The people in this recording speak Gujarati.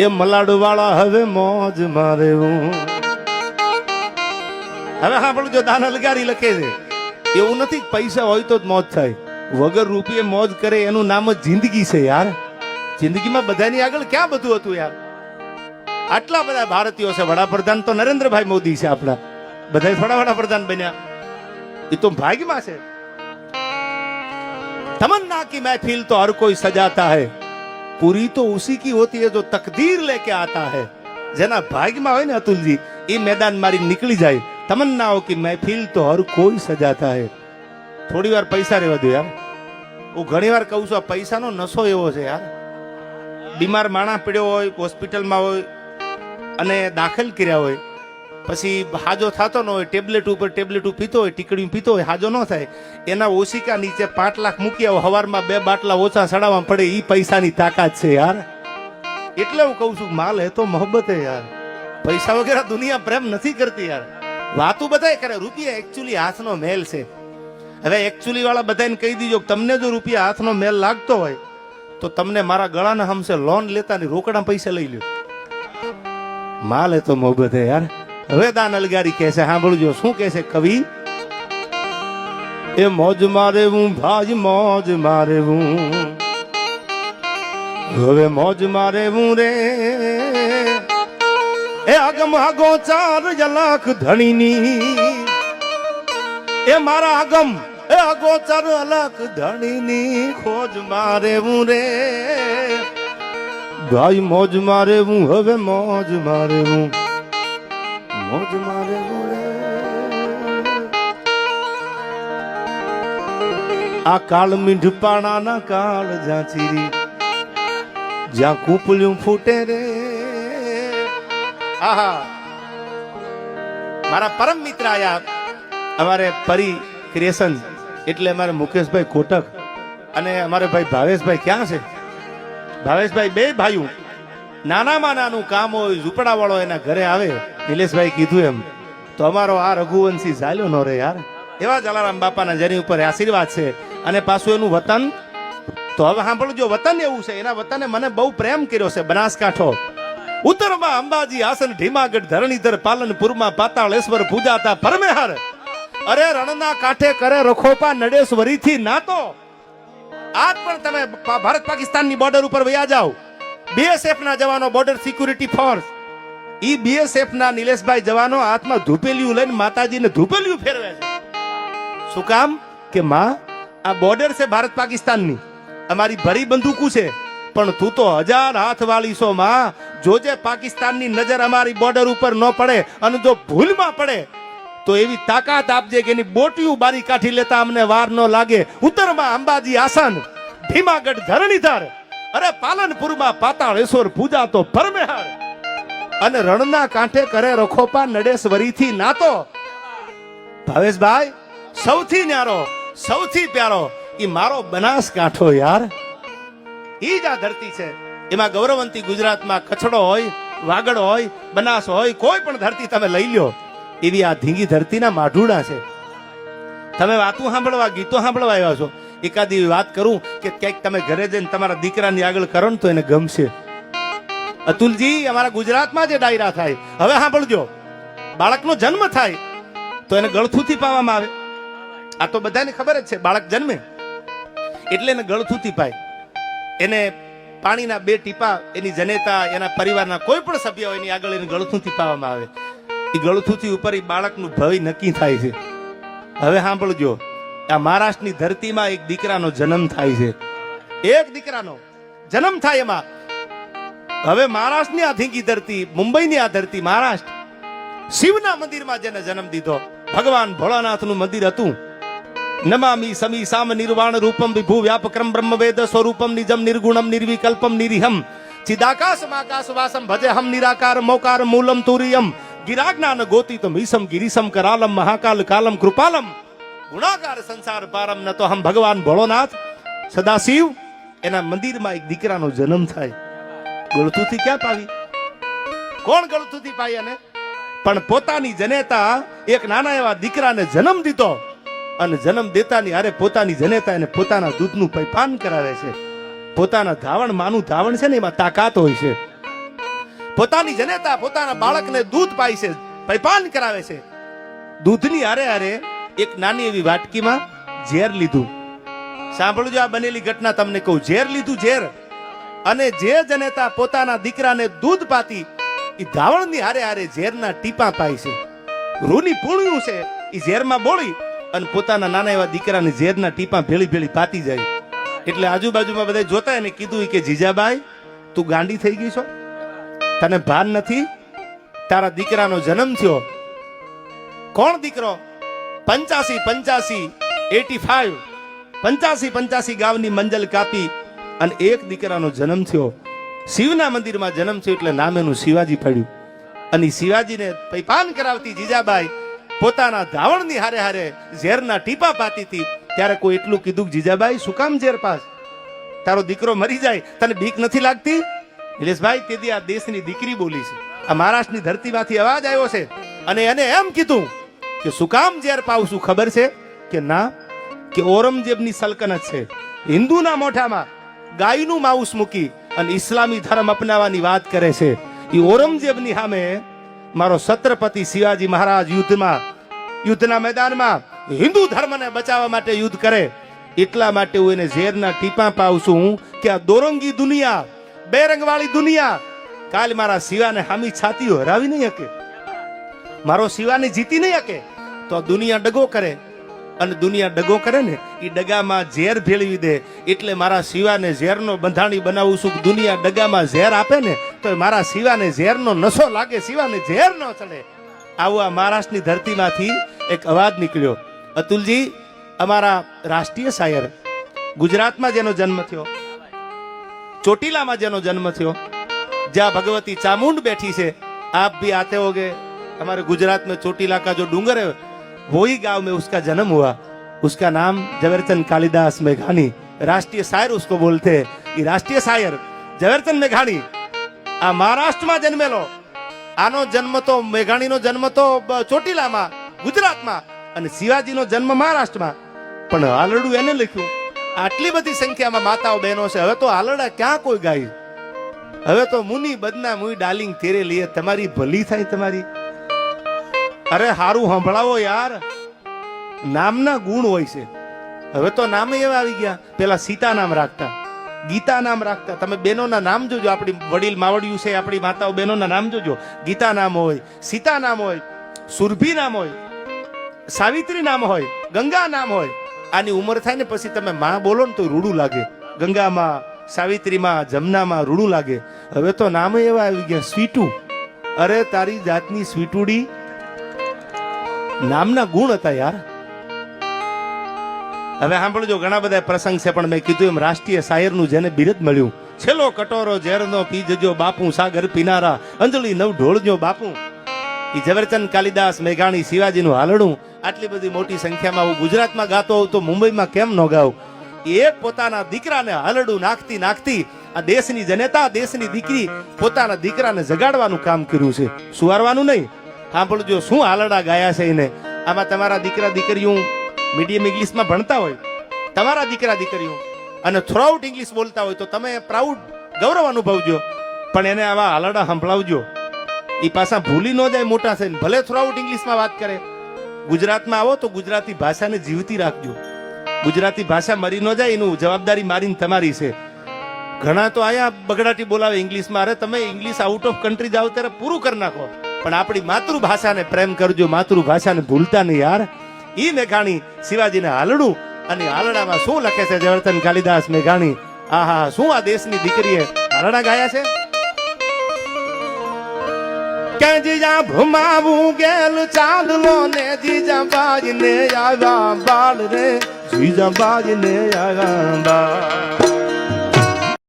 એ મલાડવાળા હવે મોજ મારે હું હવે સાંભળજો દાના લગારી લખે છે એવું નથી પૈસા હોય તો જ મોજ થાય વગર રૂપિયે મોજ કરે એનું નામ જ જિંદગી છે યાર જિંદગીમાં બધાની આગળ ક્યાં બધું હતું યાર આટલા બધા ભારતીયો છે વડાપ્રધાન તો નરેન્દ્રભાઈ મોદી છે આપણા બધા થોડા વડાપ્રધાન બન્યા એ તો ભાગ્યમાં છે तमन्ना की महफिल तो हर कोई सजाता है पूरी तो उसी की होती है जो तकदीर लेके आता है जेना भाग्यમાં હોય ને અતુલજી એ મેદાન મારી નીકળી જાય तमन्नाओं की महफिल तो हर कोई सजाता है થોડી વાર પૈસા રહેવા દો યાર હું ઘણી વાર કહું છું પૈસાનો નશો એવો છે યાર બીમાર માણસ પડ્યો હોય હોસ્પિટલમાં હોય અને દાખલ કર્યા હોય પછી હાજો થતો ન હોય ટેબ્લેટ ઉપર ટેબ્લેટ પીતો હોય ટીકડી પીતો હોય હાજો ન થાય એના ઓશિકા નીચે 5 લાખ મૂકી આવો હવારમાં 2 બાટલા ઓછા સડાવવા પડે એ પૈસાની તાકાત છે યાર એટલે હું કહું છું માલ હે તો મોહબ્બત હે યાર પૈસા વગેરે દુનિયા પ્રેમ નથી કરતી યાર વાતું બધાય કરે રૂપિયા એકચ્યુઅલી હાથનો મેલ છે હવે એકચ્યુઅલી વાળા બધાને કહી દીજો તમને જો રૂપિયા હાથનો મેલ લાગતો હોય તો તમને મારા ગળાના હમસે લોન લેતા ની રોકડા પૈસા લઈ લ્યો માલ હે તો મોહબ્બત હે યાર હવે દાન અલગારી કહે છે સાંભળજો શું કહે છે કવિ એ મોજ મારે હું ભાઈ મોજ મારે હું હવે મોજ મારે હું રે એ આગમ આગો ચાર જલાક ધણીની એ મારા આગમ એ આગો ચાર અલક ધણીની ખોજ મારે હું રે ભાઈ મોજ મારે હું હવે મોજ મારે હું મોજ મારે આ કાળ મીંઢપાણાના કાળ જ્યાં ચીરી જ્યાં કૂપલ્યું ફૂટે રે આહા મારા પરમ મિત્ર આયા અમારે પરી ક્રિએશન એટલે અમારે મુકેશભાઈ કોટક અને અમારે ભાઈ ભાવેશભાઈ ક્યાં છે ભાવેશભાઈ બે ભાઈઓ નાનામાં નાનું કામ હોય ઝૂંપડા વાળો એના ઘરે આવે નિલેશભાઈ કીધું એમ તો અમારો આ રઘુવંશી ઝાલ્યો નો રે યાર એવા જલારામ બાપાના જેની ઉપર આશીર્વાદ છે અને પાછું એનું વતન તો હવે સાંભળજો વતન એવું છે એના વતને મને બહુ પ્રેમ કર્યો છે બનાસકાંઠો ઉત્તરમાં અંબાજી આસન ઢીમાગઢ ધરણીધર પાલનપુરમાં પાતાળેશ્વર પૂજાતા પરમેહર અરે રણના કાંઠે કરે રખોપા નડેશ્વરીથી નાતો આજ પણ તમે ભારત પાકિસ્તાનની બોર્ડર ઉપર વયા જાઓ બીએસએફ ના જવાનો બોર્ડર સિક્યુરિટી ફોર્સ ઈ બીએસએફ ના નિલેશભાઈ જવાનો હાથમાં ધૂપેલિયું લઈને માતાજીને ધૂપેલિયું ફેરવે છે શું કામ કે માં આ બોર્ડર છે ભારત પાકિસ્તાનની અમારી ભરી બંદૂકો છે પણ તું તો 1000 હાથ વાળી છો માં જોજે પાકિસ્તાનની નજર અમારી બોર્ડર ઉપર ન પડે અને જો ભૂલમાં પડે તો એવી તાકાત આપજે કે એની બોટિયું બારી કાઢી લેતા અમને વાર ન લાગે ઉત્તરમાં અંબાજી આસન ભીમાગઢ ધરણીધર અરે પાલનપુરમાં પાતાળેશ્વર પૂજા તો પરમેહર અને રણના કાંઠે કરે રખોપા નડેશ્વરીથી નાતો ભાવેશભાઈ સૌથી ન્યારો સૌથી પ્યારો ઈ મારો બનાસકાંઠો યાર ઈ જ આ ધરતી છે એમાં ગૌરવંતી ગુજરાતમાં કચ્છડો હોય વાગડ હોય બનાસ હોય કોઈ પણ ધરતી તમે લઈ લ્યો એવી આ ધીંગી ધરતીના માઢુડા છે તમે વાતો સાંભળવા ગીતો સાંભળવા આવ્યા છો એકાદી વાત કરું કે ક્યાંક તમે ઘરે જઈને તમારા દીકરાની આગળ કરો ને તો એને ગમશે અતુલજી અમારા ગુજરાતમાં જે ડાયરા થાય હવે સાંભળજો બાળકનો જન્મ થાય તો એને ગળથુથી પાવામાં આવે આ તો બધાને ખબર જ છે બાળક જન્મે એટલે એને ગળથુથી પાય એને પાણીના 2 ટીપા એની જનેતા એના પરિવારના કોઈ પણ સભ્ય હોય એની આગળ એને ગળથુથી પાવામાં આવે એ ગળથુથી ઉપર એ બાળકનું ભવિ નક્કી થાય છે હવે સાંભળજો આ મહારાષ્ટ્રની ધરતીમાં એક દીકરાનો જન્મ થાય છે એક દીકરાનો જન્મ થાય એમાં હવે મહારાષ્ટ્રની આ ધીંગી ધરતી મુંબઈની આ ધરતી મહારાષ્ટ્ર શિવના મંદિરમાં જેને જન્મ દીધો ભગવાન ભોળાનાથનું મંદિર હતું નમામિ સમી સામ નિર્વાણ રૂપમ વિભુ વ્યાપક્રમ બ્રહ્મ વેદ સ્વરૂપમ નિજમ નિર્ગુણમ નિર્વિકલ્પમ નિરિહમ ચિદાકાશમ આકાશ વાસમ ભજે હમ નિરાકાર મોકાર મૂલમ તુરિયમ ગિરાજ્ઞાન ગોતિતમ ઈસમ ગિરીશમ કરાલમ મહાકાલ કાલમ કૃપાલમ ગુણાકાર સંસાર પારમ ન તો હમ ભગવાન ભોળોનાથ સદાશિવ એના મંદિરમાં એક દીકરાનો જન્મ થાય ગળથુથી ક્યાં પાવી કોણ ગળથુથી પાય અને પણ પોતાની જનેતા એક નાના એવા દીકરાને જન્મ દીધો અને જન્મ દેતાની અરે પોતાની જનેતા એને પોતાના દૂધનું પાન કરાવે છે પોતાના ધાવણ માનું ધાવણ છે ને એમાં તાકાત હોય છે પોતાની જનેતા પોતાના બાળકને દૂધ પાય છે, પૈપાન કરાવે છે. દૂધની હારે હારે એક નાની એવી વાટકીમાં ઝેર લીધું. સાંભળજો આ બનેલી ઘટના તમને કહું. ઝેર લીધું, ઝેર. અને જે જનેતા પોતાના દીકરાને દૂધ પાતી એ ધાવણની હારે હારે ઝેરના ટીપા પાય છે. રૂની પૂણ્યું છે એ ઝેરમાં બોળી અને પોતાના નાના એવા દીકરાને ઝેરના ટીપા ભેળી ભેળી પાતી જાય. એટલે આજુબાજુમાં બધા જોતા એને કીધું કે જીજાબાઈ તું ગાંડી થઈ ગઈ છો, તને ભાન નથી? તારા દીકરાનો જન્મ થયો. કોણ દીકરો? 85 ગાવની મંજલ કાપી અને એક દીકરાનો જન્મ થયો. શિવના મંદિરમાં જન્મ થયો એટલે નામ એનું શિવાજી પડ્યું. અને શિવાજીને પૈપાન કરાવતી જીજાબાઈ પોતાના ધાવણની હારે હારે ઝેરના ટીપા પાતી હતી. ત્યારે કોઈ એટલું કીધું, જીજાબાઈ શું કામ ઝેર પાસ? તારો દીકરો મરી જાય, તને બીક નથી લાગતી? નિલેશભાઈ તેથી આ દેશની દીકરી બોલી છે, આ મહારાષ્ટ્રની ધરતીમાંથી અવાજ આવ્યો છે. અને એને એમ કીધું કે શું કામ ઝેર પાવું છું ખબર છે? કે ના, કે ઔરંગઝેબની સલ્તનત છે, હિન્દુના મોઢામાં ગાયનું માંસ મૂકી અને ઇસ્લામી ધર્મ અપનાવવાની વાત કરે છે. એ ઔરંગઝેબની સામે મારો છત્રપતિ શિવાજી મહારાજ યુદ્ધના મેદાનમાં હિન્દુ ધર્મને બચાવવા માટે યુદ્ધ કરે. એટલા માટે હું એને ઝેરના ટીપા પાઉં છું કે આ દોરંગી દુનિયા, બેરંગવાળી દુનિયા કાલ મારા શિવાને હામી છાતીઓ હરાવી નહીં શકે, મારો શિવાને જીતી નહીં શકે. તો દુનિયા ડગો કરે અને દુનિયા ડગો કરે ને એ ડગામાં ઝેર ભેળવી દે. એટલે મારા શિવાને ઝેરનો બંધાણી બનાવું છું. દુનિયા ડગામાં ઝેર આપે ને તો મારા શિવાને ઝેરનો નશો લાગે, શિવાને ઝેર ન ચડે. આવું આ મહારાષ્ટ્રની ધરતીમાંથી એક અવાજ નીકળ્યો. અતુલજી, અમારા રાષ્ટ્રીય શાયર, ગુજરાતમાં જેનો જન્મ થયો, ચોટીલામાં જેનો જન્મ થયો, જ્યાં भगवती चामुंड बैठी से, आप भी आते होगे. हमारे गुजरात में चोटीला का जो डूंगर है वो ही गांव में उसका जन्म हुआ. उसका नाम झवेरचंद कालिदास मेघानी, राष्ट्रीय शायर उसको बोलते हैं. ये राष्ट्रीय शायर झवेरचंद मेघानी आ महाराष्ट्र में जन्मेलो. आनो जन्म तो मेघाणी नो जन्म तो ચોટીલા માં ગુજરાતમાં અને શિવાજીનો જન્મ મહારાષ્ટ્રમાં. પણ હાલરડું એને લખ્યું. આટલી બધી સંખ્યામાં માતાઓ બહેનો છે, હવે તો હાલરડા ક્યાં કોઈ ગાય? હવે તો મુનિ બદના મુઈ ડાર્લિંગ તેરે લીએ, તમારી ભલી થાય તમારી. અરે હારું સંભળાવો યાર, નામના ગુણ હોય છે. હવે તો નામ એવા આવી ગયા. પેલા સીતા નામ રાખતા, ગીતા નામ રાખતા. તમે બહેનોના નામ જોજો, આપણી વડીલ માવડિયું છે, આપણી માતાઓ બહેનોના નામ જોજો. ગીતા નામ હોય, સીતા નામ હોય, સુરભી નામ હોય, સાવિત્રી નામ હોય, ગંગા નામ હોય. આની ઉંમર થાય ને પછી તમે માં બોલો ને તો રૂડું લાગે. ગંગામાં, સાવિત્રીમાં, જમનામાં રૂડું લાગે. હવે તો નામ એવા આવી ગયા, સ્વીટુ. અરે તારી જાતની સ્વીટુડી, નામના ગુણ હતા યાર. હવે સાંભળજો, ઘણા બધા પ્રસંગ છે, પણ મેં કીધું એમ રાષ્ટ્રીય શાયરનું જેને બિરદ મળ્યું, છેલ્લો કટોરો ઝેરનો પી જજો બાપુ, સાગર પીનારા અંજલિ નવ ઢોળજો બાપુ. એ ઝવેરચંદ કાલિદાસ મેઘાણી શિવાજીનું હાલડું આટલી બધી મોટી સંખ્યામાં હું ગુજરાતમાં ગાતો હોઉં તો મુંબઈમાં કેમ ન ગાઉં? એક પોતાના દીકરાને હાલડું નાખતી નાખતી આ દેશની જનતા, દેશની દીકરી પોતાના દીકરાને જગાડવાનું કામ કર્યું છે, સુવારવાનું નહીં. સાંભળજો શું હાલડા ગાયા છે એને. આમાં તમારા દીકરા દીકરીઓ મીડિયમ ઇંગ્લિશમાં ભણતા હોય, તમારા દીકરા દીકરીઓ અને થ્રુઆઉટ ઇંગ્લિશ બોલતા હોય તો તમે પ્રાઉડ, ગૌરવ અનુભવજો. પણ એને આવા હાલડા સંભળાવજો, એ પાછા ભૂલી ન જાય મોટા થઈને. ભલે થ્રુઆઉટ ઇંગ્લિશમાં વાત કરે, ગુજરાતમાં આવો તો ગુજરાતી ભાષાને જીવતી રાખજો. ગુજરાતી ભાષા મરી ન જાય એનું જવાબદારી મારીને તમારી છે. ઘણા તો આયા બગડાટી બોલાવે ઇંગ્લિશમાં. અરે તમે ઇંગ્લિશ આઉટ ઓફ કન્ટ્રી જાઓ ત્યારે પૂરું કરી નાખો, પણ આપણી માતૃભાષાને પ્રેમ કરજો, માતૃભાષાને ભૂલતા નહીં યાર. ઈ મેઘાણી શિવાજીને હાલડું, અને હાલડામાં શું લખે છે ઝવેરચંદ કાલિદાસ મેઘાણી. આહા, શું આ દેશની દીકરીએ હાલડા ગાયા છે. કે જીજા ભમાવું ગેલ ચાંદલો ને જીજા બાજને આવ્યા બાળ રે, જીજા બાજને આવ્યા બાળ.